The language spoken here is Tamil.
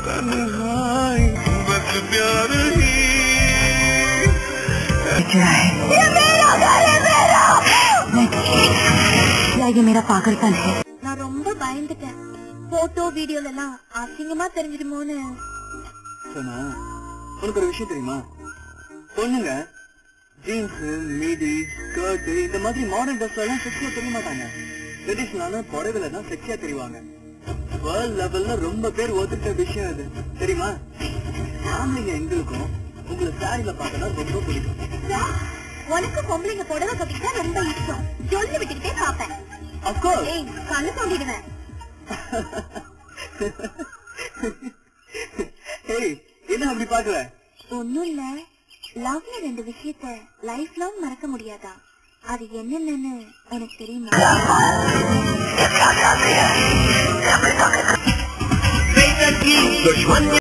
तन्हाई बस प्यार ही क्या है? ये मेरा घर है, मेरा। ये मेरा पागलपन है। நான் ரொம்ப பயந்துட்டேன். போட்டோ வீடியோல எல்லாம் அசிங்கமா தெரிஞ்சிடுமோன்னு. சொன்னா உனக்கு ஒரு விஷயம் தெரியுமா? பொண்ணுங்க ஜீன்ஸ், மீடி, ஸ்கர்ட் இந்த மாதிரி மாடர்ன் ட்ரெஸ் எல்லாம் செக்ஸியா தெரிய மாட்டாங்க. ட்ரெடிஷனலான புடவைல தான் செக்ஸியா தெரிவாங்க. வேர்ல்ட் லெவல்ல ரொம்ப பேர் ஒத்துக்கிட்ட விஷயம் இது தெரியுமா? ஆம்பளைங்க எங்களுக்கும் உங்களை சாரியில பார்த்தா ரொம்ப பிடிக்கும். உனக்கு பொம்பளைங்க புடவை கட்டிட்டா ரொம்ப இஷ்டம். சொல்லி விட்டுக்கிட்டே பாப்பேன். அஃப்கோர்ஸ். ஏய், கண்ணு தோண்டிடுவேன். ஏய், என்ன அப்படி பாக்குற? ஒண்ணும் இல்ல. லவ்ல 2 விஷயத்த லைஃப் லாங் மறக்க முடியாதா? அது என்னென்னு எனக்கு தெரியுமா?